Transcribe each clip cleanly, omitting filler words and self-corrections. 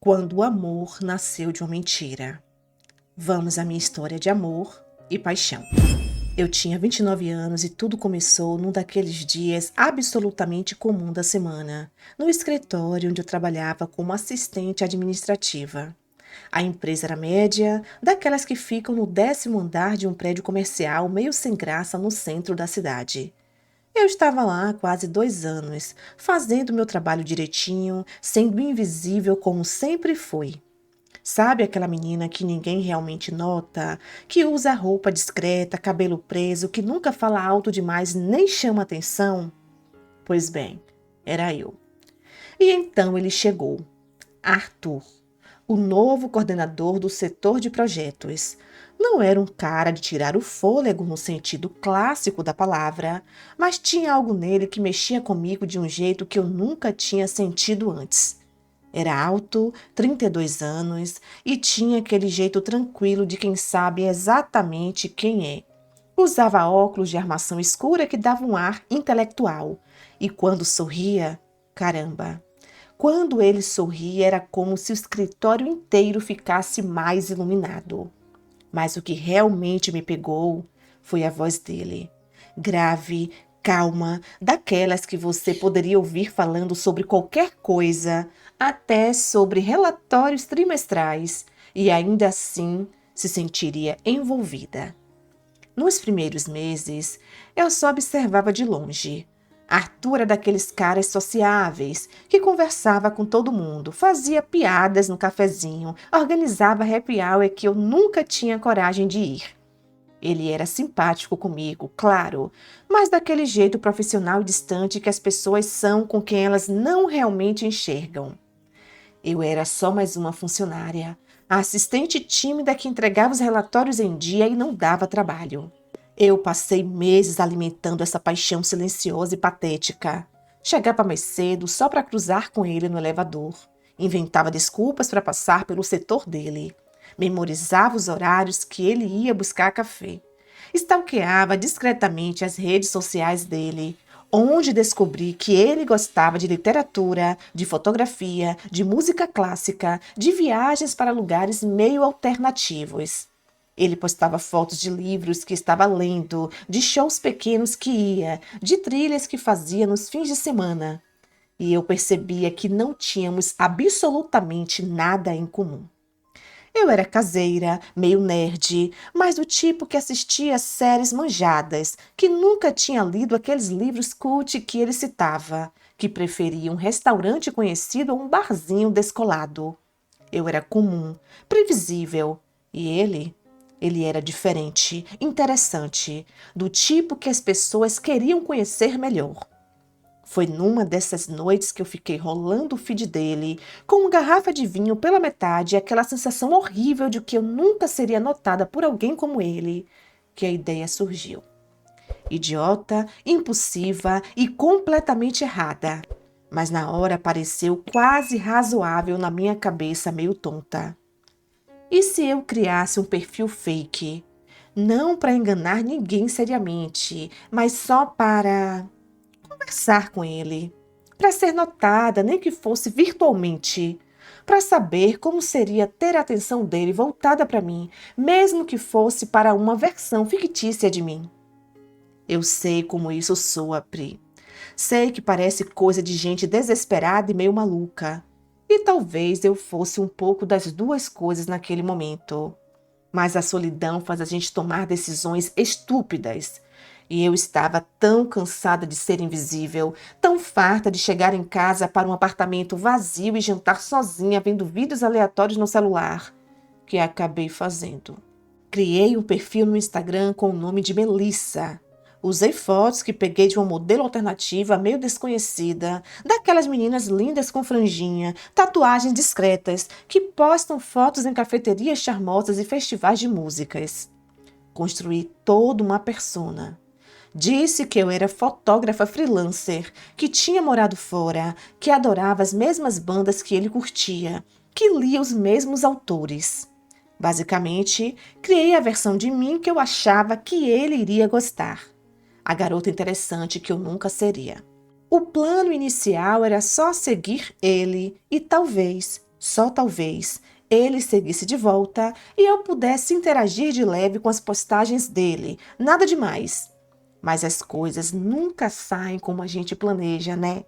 Quando o amor nasceu de uma mentira. Vamos à minha história de amor e paixão. Eu tinha 29 anos e tudo começou num daqueles dias absolutamente comum da semana, no escritório onde eu trabalhava como assistente administrativa. A empresa era média, daquelas que ficam no 10º andar de um prédio comercial meio sem graça no centro da cidade. Eu estava lá há quase 2 anos, fazendo meu trabalho direitinho, sendo invisível como sempre fui. Sabe aquela menina que ninguém realmente nota, que usa roupa discreta, cabelo preso, que nunca fala alto demais nem chama atenção? Pois bem, era eu. E então ele chegou, Arthur, o novo coordenador do setor de projetos. Não era um cara de tirar o fôlego no sentido clássico da palavra, mas tinha algo nele que mexia comigo de um jeito que eu nunca tinha sentido antes. Era alto, 32 anos, e tinha aquele jeito tranquilo de quem sabe exatamente quem é. Usava óculos de armação escura que dava um ar intelectual. E quando sorria, caramba! Quando ele sorria era como se o escritório inteiro ficasse mais iluminado. Mas o que realmente me pegou foi a voz dele. Grave, calma, daquelas que você poderia ouvir falando sobre qualquer coisa, até sobre relatórios trimestrais, e ainda assim se sentiria envolvida. Nos primeiros meses, eu só observava de longe. Arthur era daqueles caras sociáveis, que conversava com todo mundo, fazia piadas no cafezinho, organizava happy hour que eu nunca tinha coragem de ir. Ele era simpático comigo, claro, mas daquele jeito profissional e distante que as pessoas são com quem elas não realmente enxergam. Eu era só mais uma funcionária, a assistente tímida que entregava os relatórios em dia e não dava trabalho. Eu passei meses alimentando essa paixão silenciosa e patética. Chegava mais cedo só para cruzar com ele no elevador. Inventava desculpas para passar pelo setor dele. Memorizava os horários que ele ia buscar café. Stalkeava discretamente as redes sociais dele, onde descobri que ele gostava de literatura, de fotografia, de música clássica, de viagens para lugares meio alternativos. Ele postava fotos de livros que estava lendo, de shows pequenos que ia, de trilhas que fazia nos fins de semana. E eu percebia que não tínhamos absolutamente nada em comum. Eu era caseira, meio nerd, mas do tipo que assistia a séries manjadas, que nunca tinha lido aqueles livros cult que ele citava, que preferia um restaurante conhecido a um barzinho descolado. Eu era comum, previsível, e ele era diferente, interessante, do tipo que as pessoas queriam conhecer melhor. Foi numa dessas noites que eu fiquei rolando o feed dele, com uma garrafa de vinho pela metade e aquela sensação horrível de que eu nunca seria notada por alguém como ele, que a ideia surgiu. Idiota, impulsiva e completamente errada. Mas na hora pareceu quase razoável na minha cabeça meio tonta. E se eu criasse um perfil fake? Não para enganar ninguém seriamente, mas só para conversar com ele, para ser notada, nem que fosse virtualmente, para saber como seria ter a atenção dele voltada para mim, mesmo que fosse para uma versão fictícia de mim. Eu sei como isso soa, Pri. Sei que parece coisa de gente desesperada e meio maluca. E talvez eu fosse um pouco das duas coisas naquele momento. Mas a solidão faz a gente tomar decisões estúpidas. E eu estava tão cansada de ser invisível, tão farta de chegar em casa para um apartamento vazio e jantar sozinha vendo vídeos aleatórios no celular, que acabei fazendo. Criei um perfil no Instagram com o nome de Melissa. Usei fotos que peguei de uma modelo alternativa meio desconhecida, daquelas meninas lindas com franjinha, tatuagens discretas, que postam fotos em cafeterias charmosas e festivais de músicas. Construí toda uma persona. Disse que eu era fotógrafa freelancer, que tinha morado fora, que adorava as mesmas bandas que ele curtia, que lia os mesmos autores. Basicamente, criei a versão de mim que eu achava que ele iria gostar. A garota interessante que eu nunca seria. O plano inicial era só seguir ele e talvez, Só talvez ele seguisse de volta e eu pudesse interagir de leve com as postagens dele. Nada demais. Mas as coisas nunca saem como a gente planeja, né?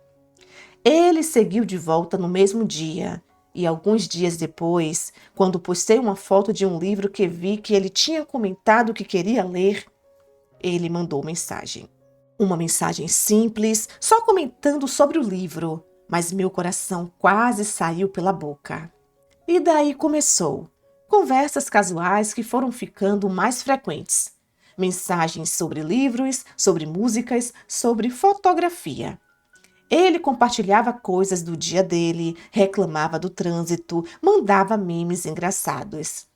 Ele seguiu de volta no mesmo dia. E alguns dias depois, quando postei uma foto de um livro que vi que ele tinha comentado que queria ler, ele mandou mensagem. Uma mensagem simples, só comentando sobre o livro, mas meu coração quase saiu pela boca. E daí começou. Conversas casuais que foram ficando mais frequentes. Mensagens sobre livros, sobre músicas, sobre fotografia. Ele compartilhava coisas do dia dele, reclamava do trânsito, mandava memes engraçados.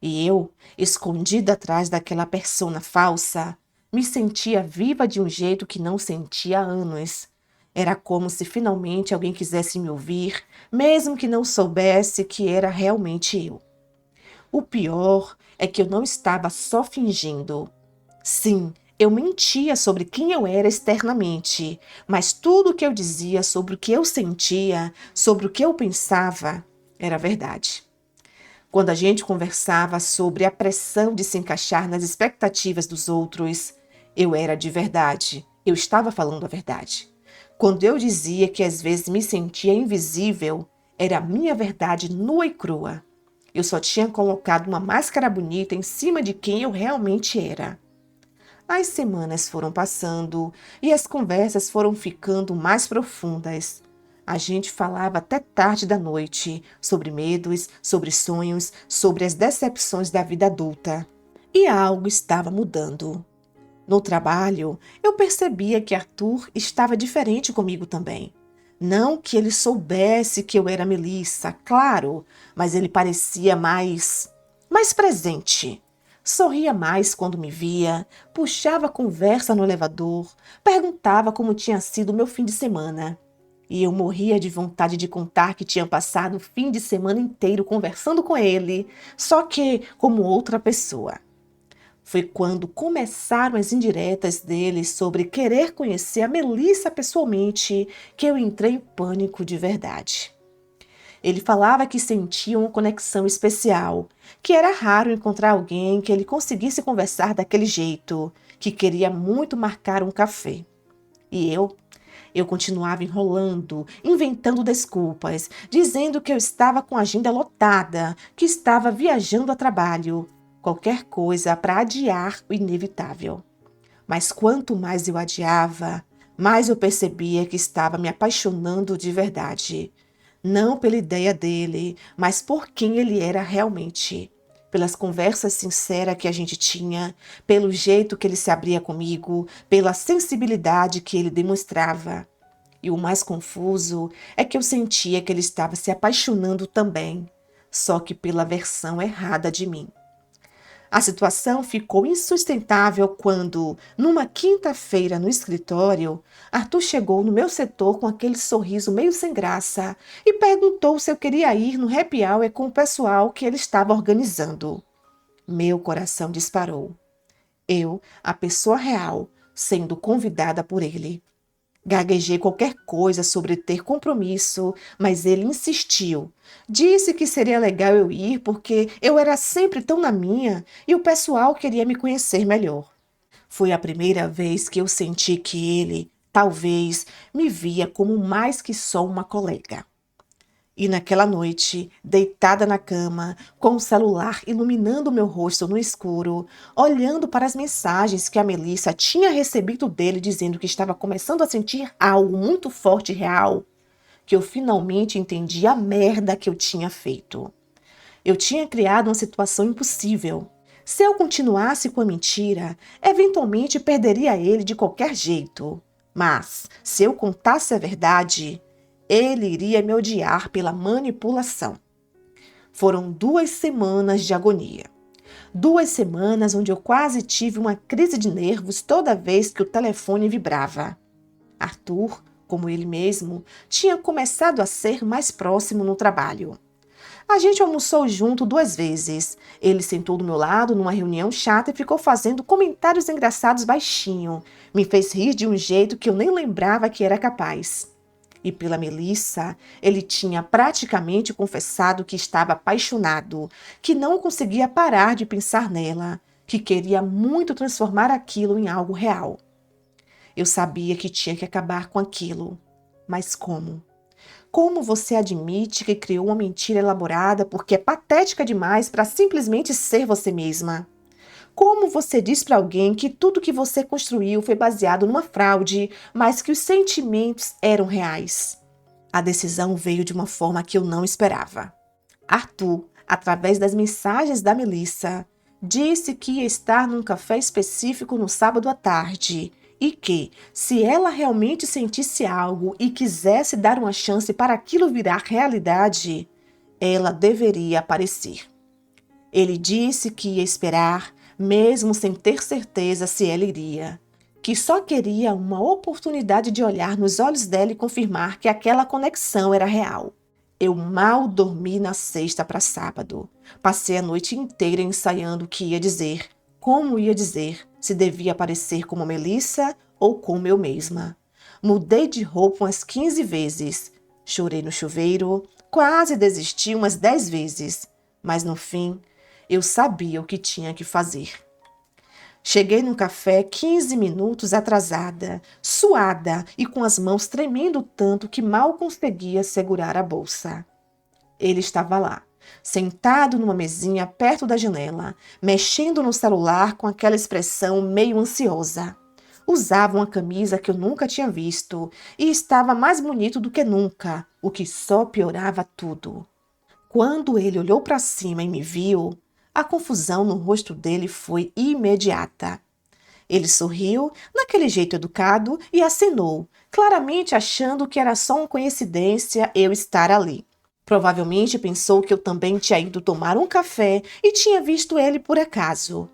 E eu, escondida atrás daquela persona falsa, me sentia viva de um jeito que não sentia há anos. Era como se finalmente alguém quisesse me ouvir, mesmo que não soubesse que era realmente eu. O pior é que eu não estava só fingindo. Sim, eu mentia sobre quem eu era externamente, mas tudo o que eu dizia sobre o que eu sentia, sobre o que eu pensava, era verdade. Quando a gente conversava sobre a pressão de se encaixar nas expectativas dos outros, eu era de verdade, eu estava falando a verdade. Quando eu dizia que às vezes me sentia invisível, era a minha verdade nua e crua. Eu só tinha colocado uma máscara bonita em cima de quem eu realmente era. As semanas foram passando e as conversas foram ficando mais profundas. A gente falava até tarde da noite sobre medos, sobre sonhos, sobre as decepções da vida adulta. E algo estava mudando. No trabalho, eu percebia que Arthur estava diferente comigo também. Não que ele soubesse que eu era Melissa, claro, mas ele parecia mais presente. Sorria mais quando me via, puxava a conversa no elevador, perguntava como tinha sido o meu fim de semana. E eu morria de vontade de contar que tinha passado o fim de semana inteiro conversando com ele, só que como outra pessoa. Foi quando começaram as indiretas dele sobre querer conhecer a Melissa pessoalmente que eu entrei em pânico de verdade. Ele falava que sentia uma conexão especial, que era raro encontrar alguém que ele conseguisse conversar daquele jeito, que queria muito marcar um café. E eu continuava enrolando, inventando desculpas, dizendo que eu estava com a agenda lotada, que estava viajando a trabalho, qualquer coisa para adiar o inevitável. Mas quanto mais eu adiava, mais eu percebia que estava me apaixonando de verdade. Não pela ideia dele, mas por quem ele era realmente. Pelas conversas sinceras que a gente tinha, pelo jeito que ele se abria comigo, pela sensibilidade que ele demonstrava. E o mais confuso é que eu sentia que ele estava se apaixonando também, só que pela versão errada de mim. A situação ficou insustentável quando, numa quinta-feira no escritório, Arthur chegou no meu setor com aquele sorriso meio sem graça e perguntou se eu queria ir no happy hour com o pessoal que ele estava organizando. Meu coração disparou. Eu, a pessoa real, sendo convidada por ele. Gaguejei qualquer coisa sobre ter compromisso, mas ele insistiu. Disse que seria legal eu ir porque eu era sempre tão na minha e o pessoal queria me conhecer melhor. Foi a primeira vez que eu senti que ele, talvez, me via como mais que só uma colega. E naquela noite, deitada na cama, com o celular iluminando meu rosto no escuro, olhando para as mensagens que a Melissa tinha recebido dele dizendo que estava começando a sentir algo muito forte e real, que eu finalmente entendi a merda que eu tinha feito. Eu tinha criado uma situação impossível. Se eu continuasse com a mentira, eventualmente perderia ele de qualquer jeito. Mas, se eu contasse a verdade, ele iria me odiar pela manipulação. Foram 2 semanas de agonia. 2 semanas onde eu quase tive uma crise de nervos toda vez que o telefone vibrava. Arthur, como ele mesmo, tinha começado a ser mais próximo no trabalho. A gente almoçou junto 2 vezes. Ele sentou do meu lado numa reunião chata e ficou fazendo comentários engraçados baixinho. Me fez rir de um jeito que eu nem lembrava que era capaz. E pela Melissa, ele tinha praticamente confessado que estava apaixonado, que não conseguia parar de pensar nela, que queria muito transformar aquilo em algo real. Eu sabia que tinha que acabar com aquilo. Mas como? Como você admite que criou uma mentira elaborada porque é patética demais para simplesmente ser você mesma? Como você diz para alguém que tudo que você construiu foi baseado numa fraude, mas que os sentimentos eram reais? A decisão veio de uma forma que eu não esperava. Arthur, através das mensagens da Melissa, disse que ia estar num café específico no sábado à tarde e que, se ela realmente sentisse algo e quisesse dar uma chance para aquilo virar realidade, ela deveria aparecer. Ele disse que ia esperar, mesmo sem ter certeza se ela iria, que só queria uma oportunidade de olhar nos olhos dela e confirmar que aquela conexão era real. Eu mal dormi na sexta para sábado. Passei a noite inteira ensaiando o que ia dizer, como ia dizer, se devia aparecer como Melissa ou como eu mesma. Mudei de roupa umas 15 vezes. Chorei no chuveiro, quase desisti umas 10 vezes. Mas no fim, eu sabia o que tinha que fazer. Cheguei no café 15 minutos atrasada, suada e com as mãos tremendo tanto que mal conseguia segurar a bolsa. Ele estava lá, sentado numa mesinha perto da janela, mexendo no celular com aquela expressão meio ansiosa. Usava uma camisa que eu nunca tinha visto e estava mais bonito do que nunca, o que só piorava tudo. Quando ele olhou para cima e me viu, a confusão no rosto dele foi imediata. Ele sorriu, naquele jeito educado, e acenou, claramente achando que era só uma coincidência eu estar ali. Provavelmente pensou que eu também tinha ido tomar um café e tinha visto ele por acaso.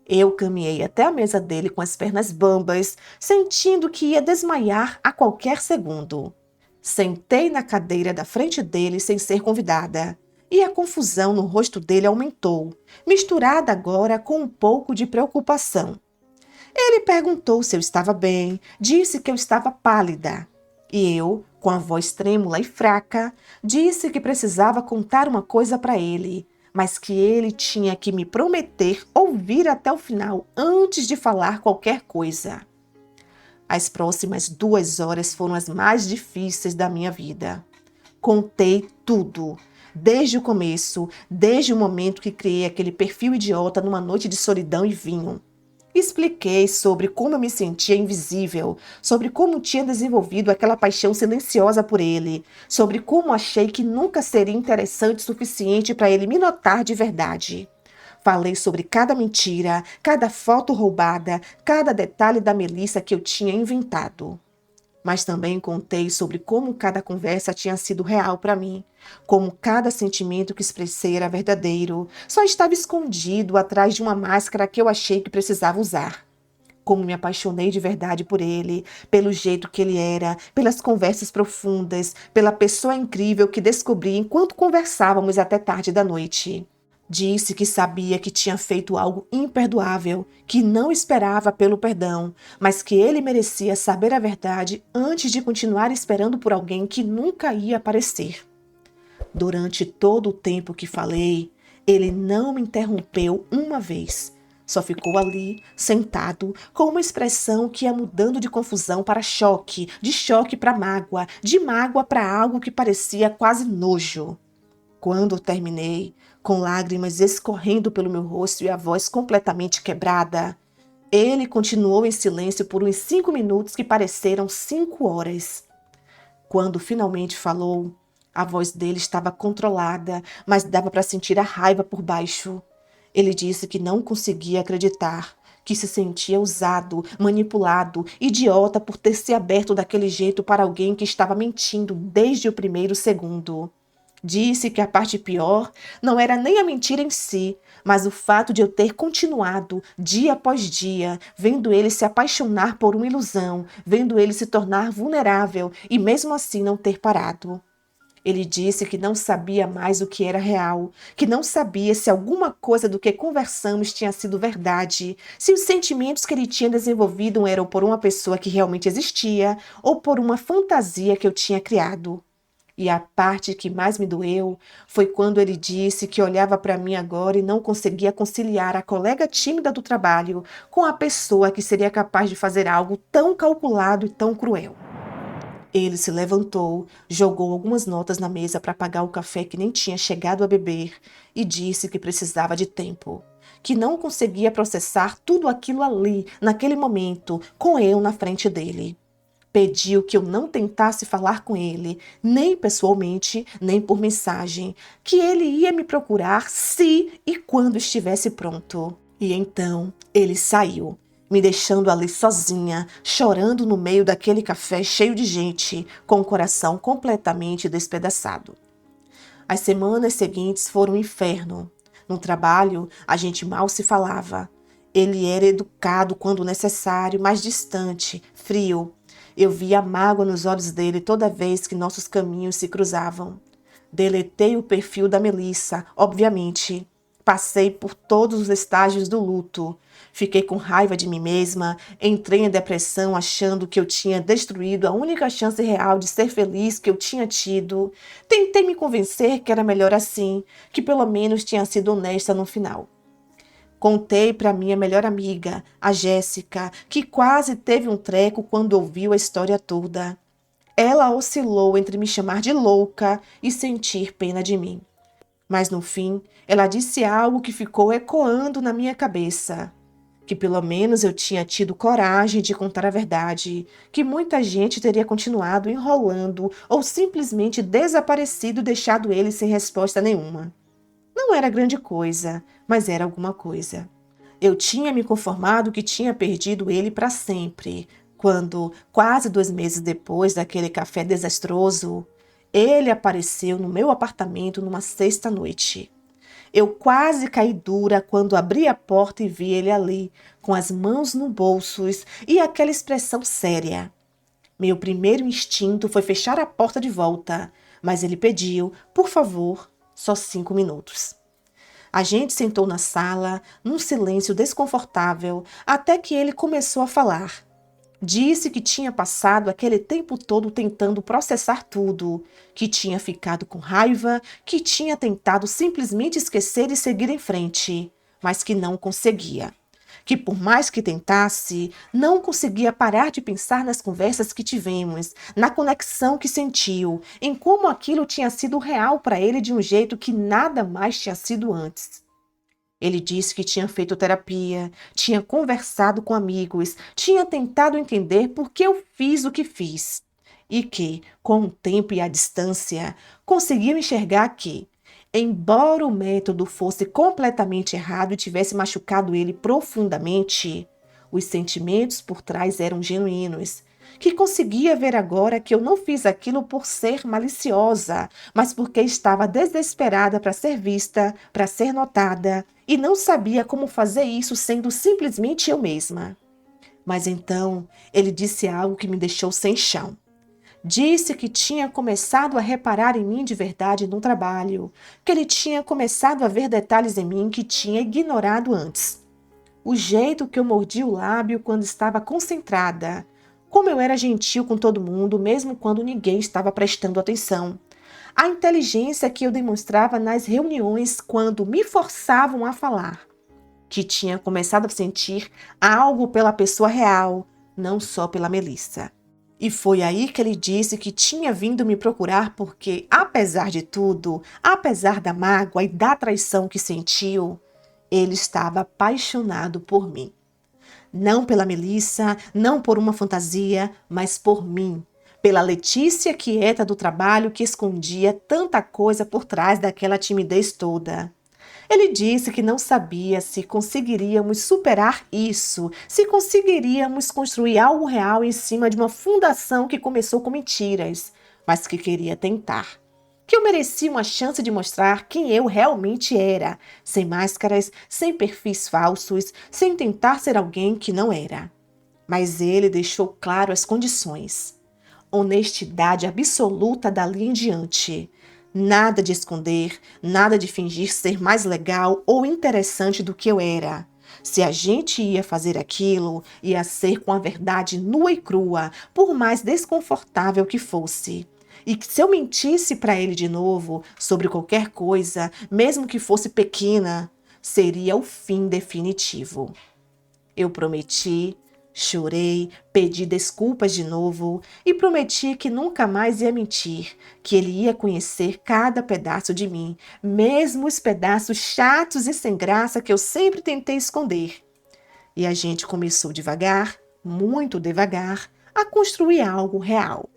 Eu caminhei até a mesa dele com as pernas bambas, sentindo que ia desmaiar a qualquer segundo. Sentei na cadeira da frente dele sem ser convidada, e a confusão no rosto dele aumentou, misturada agora com um pouco de preocupação. Ele perguntou se eu estava bem, disse que eu estava pálida. E eu, com a voz trêmula e fraca, disse que precisava contar uma coisa para ele, mas que ele tinha que me prometer ouvir até o final antes de falar qualquer coisa. As próximas 2 horas foram as mais difíceis da minha vida. Contei tudo, desde o começo, desde o momento que criei aquele perfil idiota numa noite de solidão e vinho. Expliquei sobre como eu me sentia invisível, sobre como tinha desenvolvido aquela paixão silenciosa por ele, sobre como achei que nunca seria interessante o suficiente para ele me notar de verdade. Falei sobre cada mentira, cada foto roubada, cada detalhe da Melissa que eu tinha inventado. Mas também contei sobre como cada conversa tinha sido real para mim, como cada sentimento que expressei era verdadeiro, só estava escondido atrás de uma máscara que eu achei que precisava usar. Como me apaixonei de verdade por ele, pelo jeito que ele era, pelas conversas profundas, pela pessoa incrível que descobri enquanto conversávamos até tarde da noite. Disse que sabia que tinha feito algo imperdoável, que não esperava pelo perdão, mas que ele merecia saber a verdade antes de continuar esperando por alguém que nunca ia aparecer. Durante todo o tempo que falei, ele não me interrompeu uma vez. Só ficou ali, sentado, com uma expressão que ia mudando de confusão para choque, de choque para mágoa, de mágoa para algo que parecia quase nojo. Quando terminei, com lágrimas escorrendo pelo meu rosto e a voz completamente quebrada, ele continuou em silêncio por uns 5 minutos que pareceram 5 horas. Quando finalmente falou, a voz dele estava controlada, mas dava para sentir a raiva por baixo. Ele disse que não conseguia acreditar, que se sentia usado, manipulado, idiota por ter se aberto daquele jeito para alguém que estava mentindo desde o primeiro segundo. Disse que a parte pior não era nem a mentira em si, mas o fato de eu ter continuado, dia após dia, vendo ele se apaixonar por uma ilusão, vendo ele se tornar vulnerável e mesmo assim não ter parado. Ele disse que não sabia mais o que era real, que não sabia se alguma coisa do que conversamos tinha sido verdade, se os sentimentos que ele tinha desenvolvido eram por uma pessoa que realmente existia ou por uma fantasia que eu tinha criado. E a parte que mais me doeu foi quando ele disse que olhava para mim agora e não conseguia conciliar a colega tímida do trabalho com a pessoa que seria capaz de fazer algo tão calculado e tão cruel. Ele se levantou, jogou algumas notas na mesa para pagar o café que nem tinha chegado a beber e disse que precisava de tempo, que não conseguia processar tudo aquilo ali, naquele momento, com eu na frente dele. Pediu que eu não tentasse falar com ele, nem pessoalmente, nem por mensagem, que ele ia me procurar se e quando estivesse pronto. E então ele saiu, me deixando ali sozinha, chorando no meio daquele café cheio de gente, com o coração completamente despedaçado. As semanas seguintes foram um inferno. No trabalho, a gente mal se falava. Ele era educado quando necessário, mas distante, frio. Eu via a mágoa nos olhos dele toda vez que nossos caminhos se cruzavam. Deletei o perfil da Melissa, obviamente. Passei por todos os estágios do luto. Fiquei com raiva de mim mesma, entrei em depressão achando que eu tinha destruído a única chance real de ser feliz que eu tinha tido. Tentei me convencer que era melhor assim, que pelo menos tinha sido honesta no final. Contei para minha melhor amiga, a Jéssica, que quase teve um treco quando ouviu a história toda. Ela oscilou entre me chamar de louca e sentir pena de mim. Mas no fim, ela disse algo que ficou ecoando na minha cabeça. Que pelo menos eu tinha tido coragem de contar a verdade, que muita gente teria continuado enrolando ou simplesmente desaparecido e deixado ele sem resposta nenhuma. Não era grande coisa, mas era alguma coisa. Eu tinha me conformado que tinha perdido ele para sempre, quando, quase 2 meses depois daquele café desastroso, ele apareceu no meu apartamento numa sexta-noite. Eu quase caí dura quando abri a porta e vi ele ali, com as mãos nos bolsos e aquela expressão séria. Meu primeiro instinto foi fechar a porta de volta, mas ele pediu, por favor, só 5 minutos. A gente sentou na sala, num silêncio desconfortável, até que ele começou a falar. Disse que tinha passado aquele tempo todo tentando processar tudo, que tinha ficado com raiva, que tinha tentado simplesmente esquecer e seguir em frente, mas que não conseguia. Que por mais que tentasse, não conseguia parar de pensar nas conversas que tivemos, na conexão que sentiu, em como aquilo tinha sido real para ele de um jeito que nada mais tinha sido antes. Ele disse que tinha feito terapia, tinha conversado com amigos, tinha tentado entender por que eu fiz o que fiz. E que, com o tempo e a distância, conseguiu enxergar que, embora o método fosse completamente errado e tivesse machucado ele profundamente, os sentimentos por trás eram genuínos, que conseguia ver agora que eu não fiz aquilo por ser maliciosa, mas porque estava desesperada para ser vista, para ser notada, e não sabia como fazer isso sendo simplesmente eu mesma. Mas então ele disse algo que me deixou sem chão. Disse que tinha começado a reparar em mim de verdade no trabalho, que ele tinha começado a ver detalhes em mim que tinha ignorado antes. O jeito que eu mordi o lábio quando estava concentrada, como eu era gentil com todo mundo, mesmo quando ninguém estava prestando atenção. A inteligência que eu demonstrava nas reuniões quando me forçavam a falar. Que tinha começado a sentir algo pela pessoa real, não só pela Melissa. E foi aí que ele disse que tinha vindo me procurar porque, apesar de tudo, apesar da mágoa e da traição que sentiu, ele estava apaixonado por mim. Não pela Melissa, não por uma fantasia, mas por mim. Pela Letícia quieta do trabalho que escondia tanta coisa por trás daquela timidez toda. Ele disse que não sabia se conseguiríamos superar isso, se conseguiríamos construir algo real em cima de uma fundação que começou com mentiras, mas que queria tentar. Que eu merecia uma chance de mostrar quem eu realmente era, sem máscaras, sem perfis falsos, sem tentar ser alguém que não era. Mas ele deixou claro as condições. Honestidade absoluta dali em diante. Nada de esconder, nada de fingir ser mais legal ou interessante do que eu era. Se a gente ia fazer aquilo, ia ser com a verdade nua e crua, por mais desconfortável que fosse. E que se eu mentisse para ele de novo sobre qualquer coisa, mesmo que fosse pequena, seria o fim definitivo. Eu prometi, chorei, pedi desculpas de novo e prometi que nunca mais ia mentir, que ele ia conhecer cada pedaço de mim, mesmo os pedaços chatos e sem graça que eu sempre tentei esconder. E a gente começou devagar, muito devagar, a construir algo real.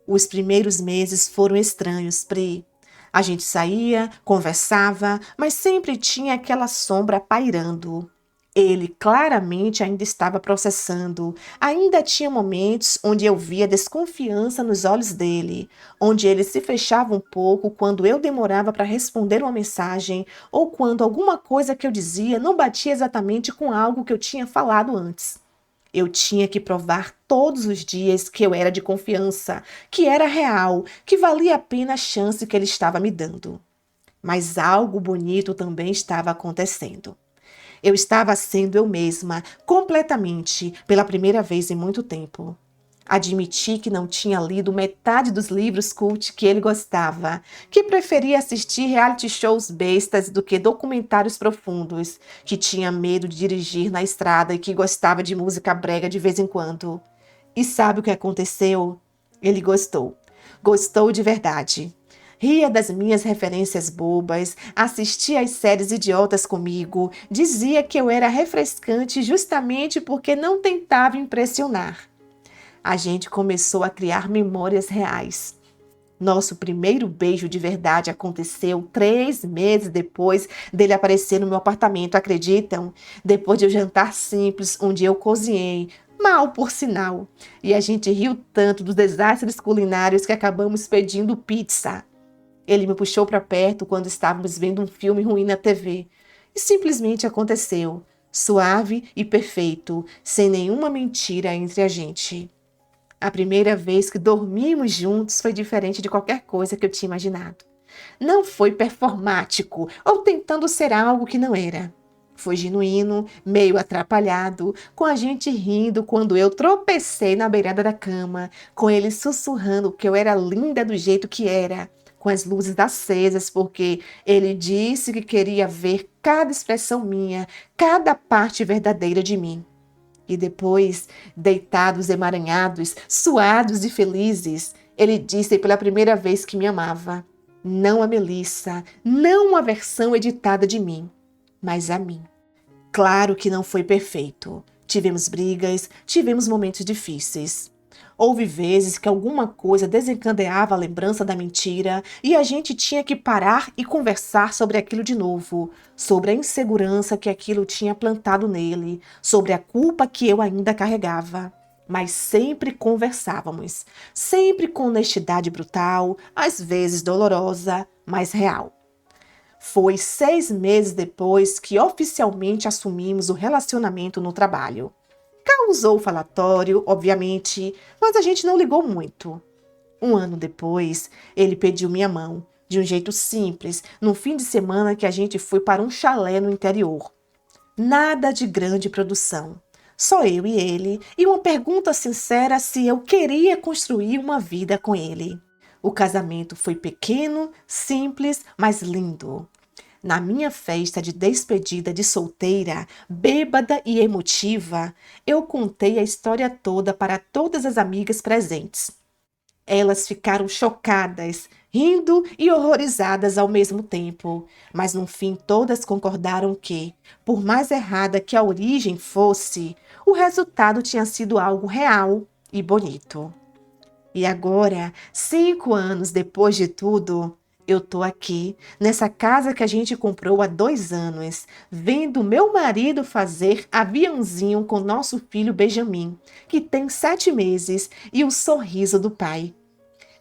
Os primeiros meses foram estranhos, Pri. A gente saía, conversava, mas sempre tinha aquela sombra pairando. Ele claramente ainda estava processando. Ainda tinha momentos onde eu via desconfiança nos olhos dele, onde ele se fechava um pouco quando eu demorava para responder uma mensagem ou quando alguma coisa que eu dizia não batia exatamente com algo que eu tinha falado antes. Eu tinha que provar todos os dias que eu era de confiança, que era real, que valia a pena a chance que ele estava me dando. Mas algo bonito também estava acontecendo. Eu estava sendo eu mesma, completamente, pela primeira vez em muito tempo. Admiti que não tinha lido metade dos livros cult que ele gostava, que preferia assistir reality shows bestas do que documentários profundos, que tinha medo de dirigir na estrada e que gostava de música brega de vez em quando. E sabe o que aconteceu? Ele gostou. Gostou de verdade. Ria das minhas referências bobas, assistia às séries idiotas comigo, dizia que eu era refrescante justamente porque não tentava impressionar. A gente começou a criar memórias reais. Nosso primeiro beijo de verdade aconteceu 3 meses depois dele aparecer no meu apartamento, acreditam? Depois de um jantar simples, onde eu cozinhei, mal por sinal. E a gente riu tanto dos desastres culinários que acabamos pedindo pizza. Ele me puxou para perto quando estávamos vendo um filme ruim na TV. E simplesmente aconteceu, suave e perfeito, sem nenhuma mentira entre a gente. A primeira vez que dormimos juntos foi diferente de qualquer coisa que eu tinha imaginado. Não foi performático ou tentando ser algo que não era. Foi genuíno, meio atrapalhado, com a gente rindo quando eu tropecei na beirada da cama, com ele sussurrando que eu era linda do jeito que era, com as luzes acesas, porque ele disse que queria ver cada expressão minha, cada parte verdadeira de mim. E depois, deitados emaranhados, suados e felizes, ele disse pela primeira vez que me amava. Não a Melissa, não a versão editada de mim, mas a mim. Claro que não foi perfeito. Tivemos brigas, tivemos momentos difíceis. Houve vezes que alguma coisa desencadeava a lembrança da mentira e a gente tinha que parar e conversar sobre aquilo de novo, sobre a insegurança que aquilo tinha plantado nele, sobre a culpa que eu ainda carregava. Mas sempre conversávamos, sempre com honestidade brutal, às vezes dolorosa, mas real. Foi 6 meses depois que oficialmente assumimos o relacionamento no trabalho. Causou falatório, obviamente, mas a gente não ligou muito. Um ano depois, ele pediu minha mão, de um jeito simples, num fim de semana que a gente foi para um chalé no interior. Nada de grande produção. Só eu e ele, e uma pergunta sincera se eu queria construir uma vida com ele. O casamento foi pequeno, simples, mas lindo. Na minha festa de despedida de solteira, bêbada e emotiva, eu contei a história toda para todas as amigas presentes. Elas ficaram chocadas, rindo e horrorizadas ao mesmo tempo, mas no fim todas concordaram que, por mais errada que a origem fosse, o resultado tinha sido algo real e bonito. E agora, 5 anos depois de tudo, eu tô aqui, nessa casa que a gente comprou há 2 anos, vendo meu marido fazer aviãozinho com nosso filho Benjamin, que tem 7 meses, e o sorriso do pai.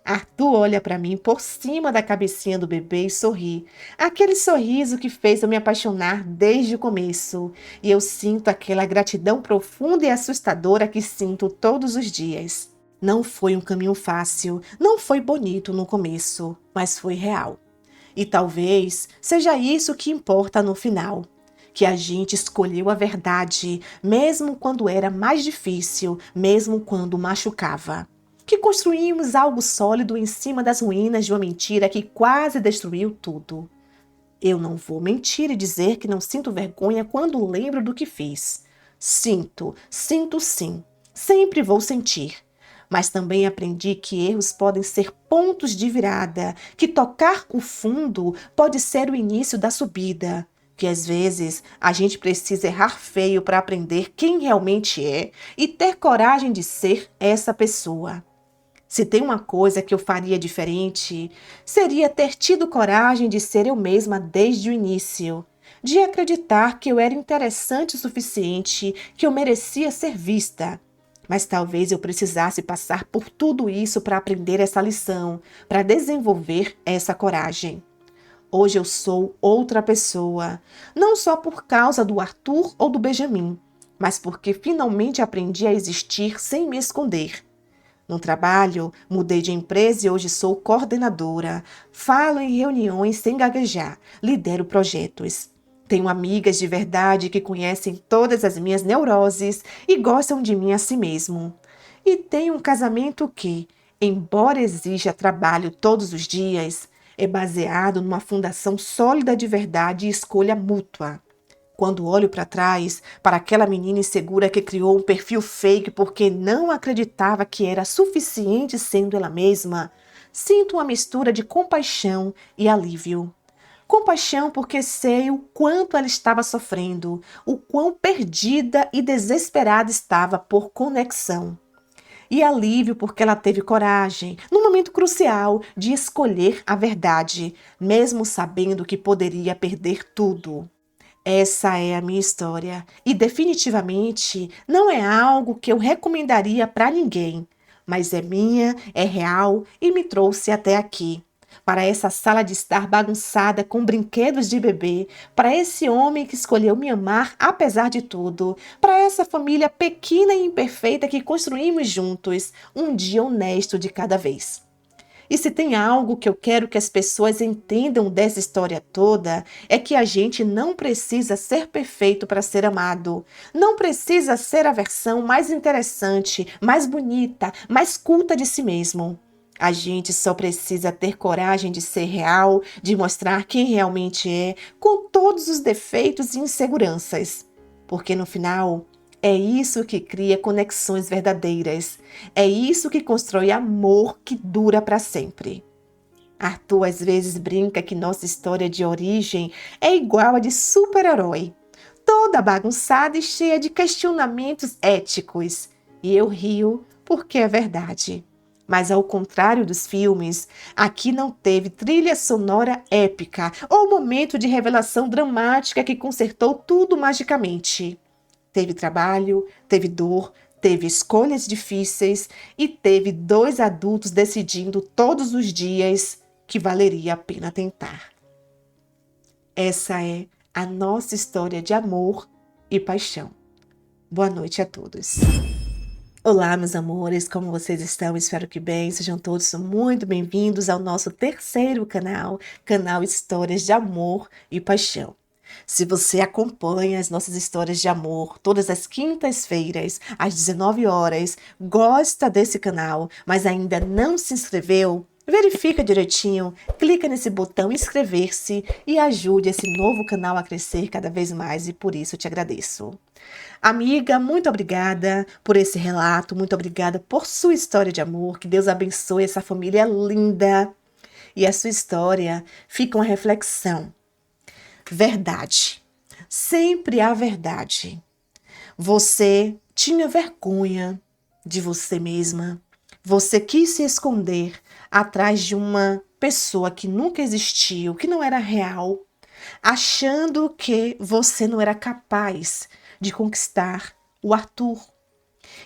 Arthur olha para mim por cima da cabecinha do bebê e sorri. Aquele sorriso que fez eu me apaixonar desde o começo. E eu sinto aquela gratidão profunda e assustadora que sinto todos os dias. Não foi um caminho fácil, não foi bonito no começo, mas foi real. E talvez seja isso que importa no final. Que a gente escolheu a verdade, mesmo quando era mais difícil, mesmo quando machucava. Que construímos algo sólido em cima das ruínas de uma mentira que quase destruiu tudo. Eu não vou mentir e dizer que não sinto vergonha quando lembro do que fiz. Sinto sim. Sempre vou sentir. Mas também aprendi que erros podem ser pontos de virada, que tocar o fundo pode ser o início da subida, que às vezes a gente precisa errar feio para aprender quem realmente é e ter coragem de ser essa pessoa. Se tem uma coisa que eu faria diferente, seria ter tido coragem de ser eu mesma desde o início, de acreditar que eu era interessante o suficiente, que eu merecia ser vista. Mas talvez eu precisasse passar por tudo isso para aprender essa lição, para desenvolver essa coragem. Hoje eu sou outra pessoa, não só por causa do Arthur ou do Benjamin, mas porque finalmente aprendi a existir sem me esconder. No trabalho, mudei de empresa e hoje sou coordenadora. Falo em reuniões sem gaguejar, lidero projetos. Tenho amigas de verdade que conhecem todas as minhas neuroses e gostam de mim a si mesmo. E tenho um casamento que, embora exija trabalho todos os dias, é baseado numa fundação sólida de verdade e escolha mútua. Quando olho para trás, para aquela menina insegura que criou um perfil fake porque não acreditava que era suficiente sendo ela mesma, sinto uma mistura de compaixão e alívio. Compaixão porque sei o quanto ela estava sofrendo, o quão perdida e desesperada estava por conexão. E alívio porque ela teve coragem, num momento crucial, de escolher a verdade, mesmo sabendo que poderia perder tudo. Essa é a minha história e definitivamente não é algo que eu recomendaria para ninguém, mas é minha, é real e me trouxe até aqui. Para essa sala de estar bagunçada com brinquedos de bebê, para esse homem que escolheu me amar apesar de tudo, para essa família pequena e imperfeita que construímos juntos, um dia honesto de cada vez. E se tem algo que eu quero que as pessoas entendam dessa história toda, é que a gente não precisa ser perfeito para ser amado. Não precisa ser a versão mais interessante, mais bonita, mais culta de si mesmo. A gente só precisa ter coragem de ser real, de mostrar quem realmente é, com todos os defeitos e inseguranças. Porque no final, é isso que cria conexões verdadeiras. É isso que constrói amor que dura para sempre. Arthur às vezes brinca que nossa história de origem é igual a de super-herói, toda bagunçada e cheia de questionamentos éticos. E eu rio porque é verdade. Mas ao contrário dos filmes, aqui não teve trilha sonora épica ou momento de revelação dramática que consertou tudo magicamente. Teve trabalho, teve dor, teve escolhas difíceis e teve dois adultos decidindo todos os dias que valeria a pena tentar. Essa é a nossa história de amor e paixão. Boa noite a todos. Olá, meus amores, como vocês estão? Espero que bem. Sejam todos muito bem-vindos ao nosso terceiro canal, canal Histórias de Amor e Paixão. Se você acompanha as nossas histórias de amor todas as quintas-feiras, às 19 horas, gosta desse canal, mas ainda não se inscreveu, verifica direitinho, clica nesse botão inscrever-se e ajude esse novo canal a crescer cada vez mais e por isso eu te agradeço. Amiga, muito obrigada por esse relato, muito obrigada por sua história de amor, que Deus abençoe essa família linda e a sua história fica uma reflexão. Verdade. Sempre há verdade. Você tinha vergonha de você mesma. Você quis se esconder atrás de uma pessoa que nunca existiu, que não era real, achando que você não era capaz de conquistar o Arthur.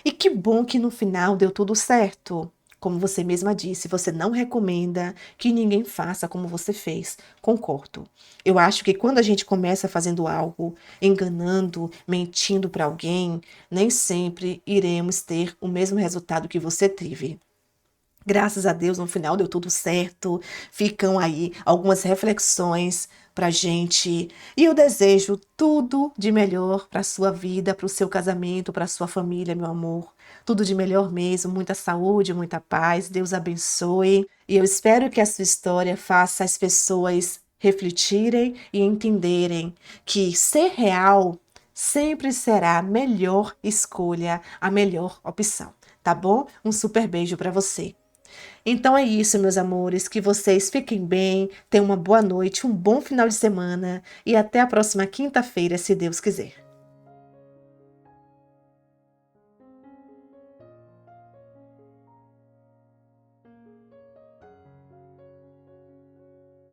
E que bom que no final deu tudo certo. Como você mesma disse, você não recomenda que ninguém faça como você fez. Concordo. Eu acho que quando a gente começa fazendo algo, enganando, mentindo para alguém, nem sempre iremos ter o mesmo resultado que você teve. Graças a Deus, no final deu tudo certo. Ficam aí algumas reflexões para gente. E eu desejo tudo de melhor para sua vida, para o seu casamento, para sua família, meu amor. Tudo de melhor mesmo. Muita saúde, muita paz. Deus abençoe. E eu espero que a sua história faça as pessoas refletirem e entenderem que ser real sempre será a melhor escolha, a melhor opção. Tá bom? Um super beijo para você. Então é isso, meus amores, que vocês fiquem bem, tenham uma boa noite, um bom final de semana e até a próxima quinta-feira, se Deus quiser.